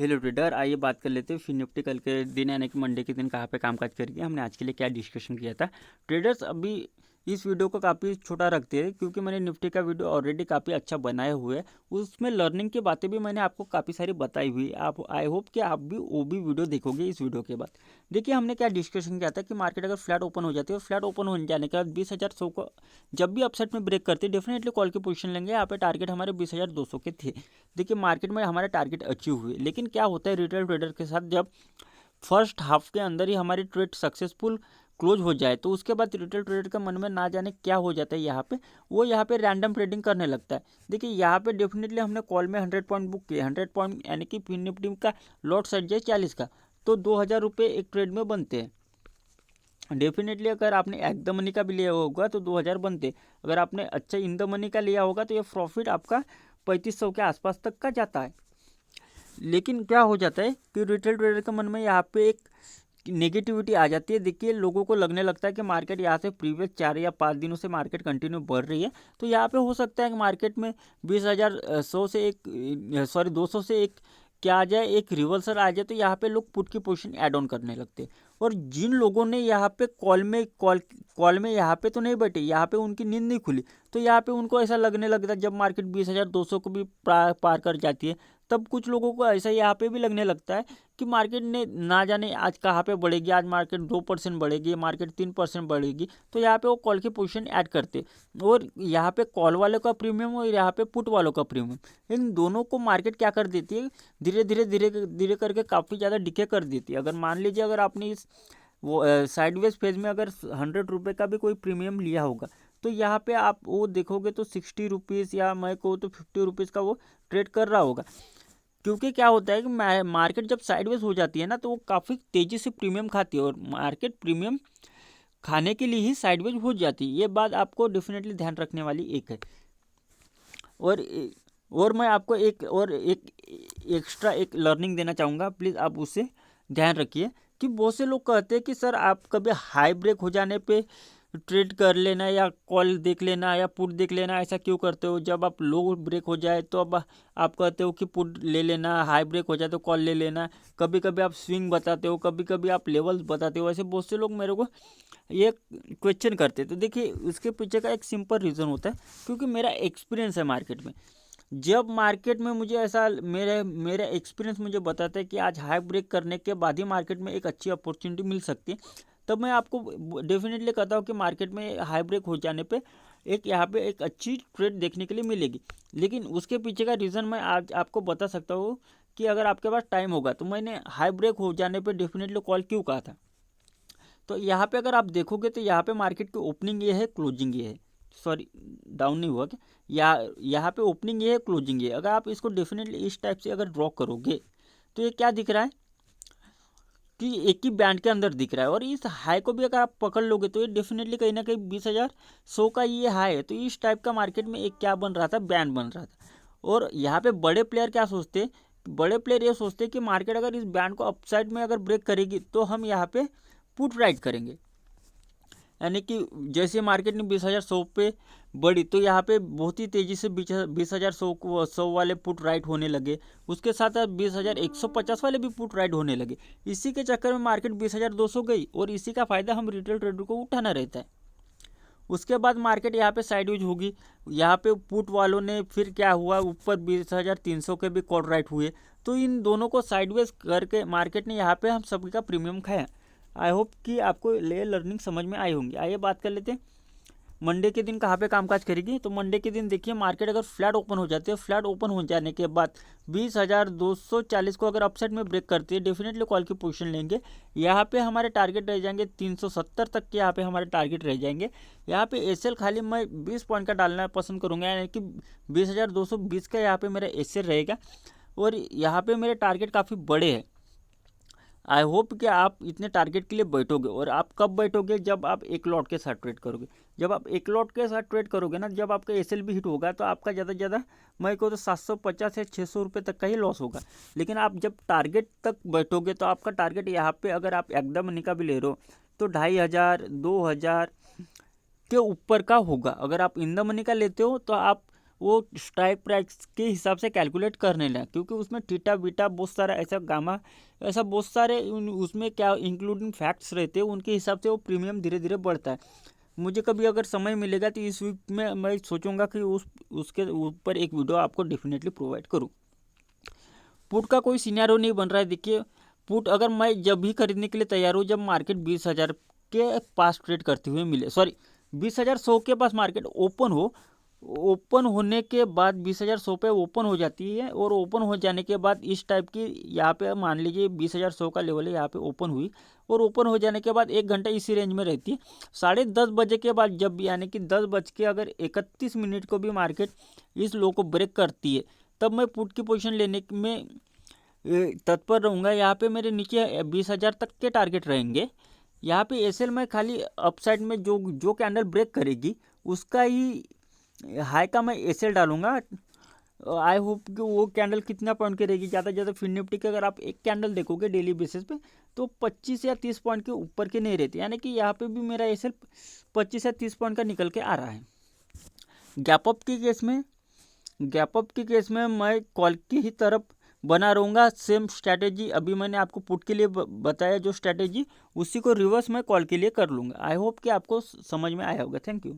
Hello trader, आइए बात कर लेते हैं फिर निफ्टी कल के दिन यानी कि मंडे के दिन कहाँ पे कामकाज करेगी। हमने आज के लिए क्या डिस्कशन किया था। ट्रेडर्स अभी इस वीडियो को काफ़ी छोटा रखते हैं क्योंकि मैंने निफ्टी का वीडियो ऑलरेडी काफ़ी अच्छा बनाए हुए है। उसमें लर्निंग की बातें भी मैंने आपको काफ़ी सारी बताई हुई है। आप आई होप कि आप भी वो भी वीडियो देखोगे इस वीडियो के बाद। देखिए हमने क्या डिस्कशन किया था कि मार्केट अगर फ्लैट ओपन हो जाती है और फ्लैट ओपन हो जाने के बाद 20,100 को जब भी अपसाइड में ब्रेक करती है डेफिनेटली कॉल की पोजीशन लेंगे। यहाँ पे टारगेट हमारे 20,200 के थे। देखिए मार्केट में हमारा टारगेट अचीव हुए, लेकिन क्या होता है रिटेल ट्रेडर के साथ, जब फर्स्ट हाफ के अंदर ही हमारी ट्रेड सक्सेसफुल क्लोज हो जाए तो उसके बाद रिटेल ट्रेडर के मन में ना जाने क्या हो जाता है। यहाँ पे वो यहाँ पे रैंडम ट्रेडिंग करने लगता है। देखिए यहाँ पे डेफिनेटली हमने कॉल में 100 पॉइंट बुक किए, 100 पॉइंट यानी कि फिर निफ्टी का लॉट सेट जाए 40 का, तो 2,000 रुपये एक ट्रेड में बनते हैं। डेफिनेटली अगर आपने एट द मनी का भी लिया होगा तो 2,000 बनते। अगर आपने अच्छा इन द मनी का लिया होगा तो ये प्रॉफिट आपका 3,500 के आसपास तक का जाता है। लेकिन क्या हो जाता है कि रिटेल ट्रेडर के मन में यहाँ पे एक नेगेटिविटी आ जाती है। देखिए लोगों को लगने लगता है कि मार्केट यहाँ से प्रीवियस 4 या 5 दिनों से मार्केट कंटिन्यू बढ़ रही है, तो यहाँ पे हो सकता है कि मार्केट में 20,100 से एक 200 से एक क्या आ जाए, एक रिवर्सल आ जाए, तो यहाँ पे लोग पुट की पोजीशन ऐड ऑन करने लगते हैं। और जिन लोगों ने यहाँ पे कॉल में यहाँ पे तो नहीं बैठे, यहाँ पे उनकी नींद नहीं खुली, तो यहाँ पे उनको ऐसा लगने लगता है जब मार्केट 20,200 को भी पार कर जाती है, तब कुछ लोगों को ऐसा यहाँ पे भी लगने लगता है कि मार्केट ने ना जाने आज कहाँ पे बढ़ेगी, आज मार्केट 2% बढ़ेगी, मार्केट 3% बढ़ेगी, तो यहाँ पे वो कॉल की पोजीशन ऐड करते। और यहाँ पे कॉल वालों का प्रीमियम और यहाँ पे पुट वालों का प्रीमियम, इन दोनों को मार्केट क्या कर देती है, धीरे धीरे धीरे धीरे करके काफ़ी ज़्यादा डिके कर देती है। अगर मान लीजिए अगर आपने इस वो साइडवेज फेज में अगर 100 रुपये का भी कोई प्रीमियम लिया होगा, तो यहाँ पे आप वो देखोगे तो 60 रुपीज़ या मैं कहूँ तो 50 रुपीज़ का वो ट्रेड कर रहा होगा। क्योंकि क्या होता है कि मार्केट जब साइडवेज हो जाती है ना, तो वो काफ़ी तेज़ी से प्रीमियम खाती है और मार्केट प्रीमियम खाने के लिए ही साइडवेज हो जाती है। ये बात आपको डेफिनेटली ध्यान रखने वाली एक है। और और मैं आपको एक एक्स्ट्रा एक लर्निंग देना चाहूँगा, प्लीज़ आप उससे ध्यान रखिए कि बहुत से लोग कहते हैं कि सर आप कभी हाई ब्रेक हो जाने पे ट्रेड कर लेना या कॉल देख लेना या पुट देख लेना, ऐसा क्यों करते हो? जब आप लो ब्रेक हो जाए तो अब आप कहते हो कि पुट ले लेना, हाई ब्रेक हो जाए तो कॉल ले लेना, कभी कभी आप स्विंग बताते हो, कभी कभी आप लेवल्स बताते हो। ऐसे बहुत से लोग मेरे को ये क्वेश्चन करते हैं। तो देखिए उसके पीछे का एक सिंपल रीज़न होता है, क्योंकि मेरा एक्सपीरियंस है मार्केट में। जब मार्केट में मुझे ऐसा मेरा एक्सपीरियंस मुझे बताता है कि आज हाई ब्रेक करने के बाद ही मार्केट में एक अच्छी अपॉर्चुनिटी मिल सकती है, तब मैं आपको डेफिनेटली कहता हूँ कि मार्केट में हाई ब्रेक हो जाने पे एक यहाँ पे एक अच्छी ट्रेड देखने के लिए मिलेगी। लेकिन उसके पीछे का रीज़न मैं आज आपको बता सकता हूँ कि अगर आपके पास टाइम होगा तो मैंने हाई ब्रेक हो जाने पे डेफिनेटली कॉल क्यों कहा था। तो यहाँ पे अगर आप देखोगे तो यहाँ पे मार्केट की ओपनिंग ये है, क्लोजिंग ये है, सॉरी डाउन नहीं हुआ क्या, यहाँ पे ओपनिंग ये है, क्लोजिंग ये है। अगर आप इसको डेफिनेटली इस टाइप से अगर ड्रॉ करोगे तो ये क्या दिख रहा है कि एक ही बैंड के अंदर दिख रहा है। और इस हाई को भी अगर आप पकड़ लोगे तो ये डेफिनेटली कहीं ना कहीं 20,100 का ये हाई है। तो इस टाइप का मार्केट में एक क्या बन रहा था, बैंड बन रहा था। और यहाँ पे बड़े प्लेयर क्या सोचते, बड़े प्लेयर ये सोचते कि मार्केट अगर इस बैंड को अपसाइड में अगर ब्रेक करेगी तो हम यहाँ पे पुट राइट करेंगे, यानी कि जैसे मार्केट ने 20,100 पे बढ़ी तो यहाँ पे बहुत ही तेज़ी से 20,100 वाले पुट राइट होने लगे। उसके साथ साथ 20,150 वाले भी पुट राइट होने लगे। इसी के चक्कर में मार्केट 20,200 गई और इसी का फ़ायदा हम रिटेल ट्रेडर को उठाना रहता है। उसके बाद मार्केट यहाँ पे साइडवेज होगी, यहाँ पे पुट वालों ने फिर क्या हुआ, ऊपर 20,300 के भी कॉल राइट हुए। तो इन दोनों को साइडवेज करके मार्केट ने यहाँ पे हम सभी का प्रीमियम खाया। आई होप कि आपको ये लर्निंग समझ में आई होंगी। आइए बात कर लेते हैं मंडे के दिन कहाँ पे कामकाज करेगी। तो मंडे के दिन देखिए मार्केट अगर फ्लैट ओपन हो जाती है, फ्लैट ओपन हो जाने के बाद 20,240 को अगर अपसाइड में ब्रेक करती है डेफिनेटली कॉल की पोजीशन लेंगे। यहाँ पे हमारे टारगेट रह जाएंगे 370 तक के, यहाँ पे हमारे टारगेट रह जाएंगे। यहाँ पे एसएल खाली मैं 20 पॉइंट का डालना पसंद करूँगा, यानी कि 20,220 का यहाँ पे मेरा एसएल रहेगा। और यहाँ पे मेरे टारगेट काफ़ी बड़े हैं। आई होप कि आप इतने टारगेट के लिए बैठोगे। और आप कब बैठोगे, जब आप एक लॉट के साथ ट्रेड करोगे। जब आप एक लॉट के साथ ट्रेड करोगे ना, जब आपका एसएल भी हिट होगा तो आपका ज़्यादा से ज़्यादा मैं कहूँ तो 750 से 600 रुपये तक का ही लॉस होगा। लेकिन आप जब टारगेट तक बैठोगे तो आपका टारगेट यहाँ पे अगर आप एकदम मनी का भी ले रहे हो तो 2,500 2,000 के ऊपर का होगा। अगर आप इन द मनी का लेते हो तो आप वो स्ट्राइक प्राइस के हिसाब से कैलकुलेट करने लगा, क्योंकि उसमें थीटा बीटा बहुत सारा ऐसा गामा ऐसा बहुत सारे उसमें क्या इंक्लूडिंग फैक्ट्स रहते हैं, उनके हिसाब से वो प्रीमियम धीरे धीरे बढ़ता है। मुझे कभी अगर समय मिलेगा तो इस वीक में मैं सोचूंगा कि उसके ऊपर एक वीडियो आपको डेफिनेटली प्रोवाइड करूँ। पुट का कोई सिनेरियो नहीं बन रहा है। देखिए पुट अगर मैं जब भी खरीदने के लिए तैयार हूँ जब मार्केट 20,000 के पास ट्रेड करते हुए मिले, सॉरी 20,100 के पास मार्केट ओपन हो, ओपन होने के बाद 20,100 पे ओपन हो जाती है, और ओपन हो जाने के बाद इस टाइप की यहाँ पे मान लीजिए 20,100 का लेवल है, यहाँ पे ओपन हुई और ओपन हो जाने के बाद 1 घंटा इसी रेंज में रहती है। 10:30 बजे के बाद जब भी यानी कि 10:31 को भी मार्केट इस लो को ब्रेक करती है, तब मैं पुट की पोजीशन लेने में तत्पर रहूँगा। यहाँ पे मेरे नीचे 20,000 तक के टारगेट रहेंगे। यहाँ पे एसएल में खाली अपसाइड में जो जो कैंडल ब्रेक करेगी उसका ही हाई का मैं एसएल डालूंगा। आई होप कि वो कैंडल कितना पॉइंट की रहेगी, ज़्यादा से ज़्यादा फिन निफ्टी के अगर आप एक कैंडल देखोगे डेली बेसिस पे तो 25 या 30 पॉइंट के ऊपर के नहीं रहते, यानी कि यहाँ पे भी मेरा एसएल 25 या 30 पॉइंट का निकल के आ रहा है। गैप अप के केस में मैं कॉल की ही तरफ बना रहूँगा। सेम स्ट्रैटेजी अभी मैंने आपको पुट के लिए बताया जो स्ट्रैटेजी, उसी को रिवर्स मैं कॉल के लिए कर लूँगा। आई होप कि आपको समझ में आया होगा। Thank you.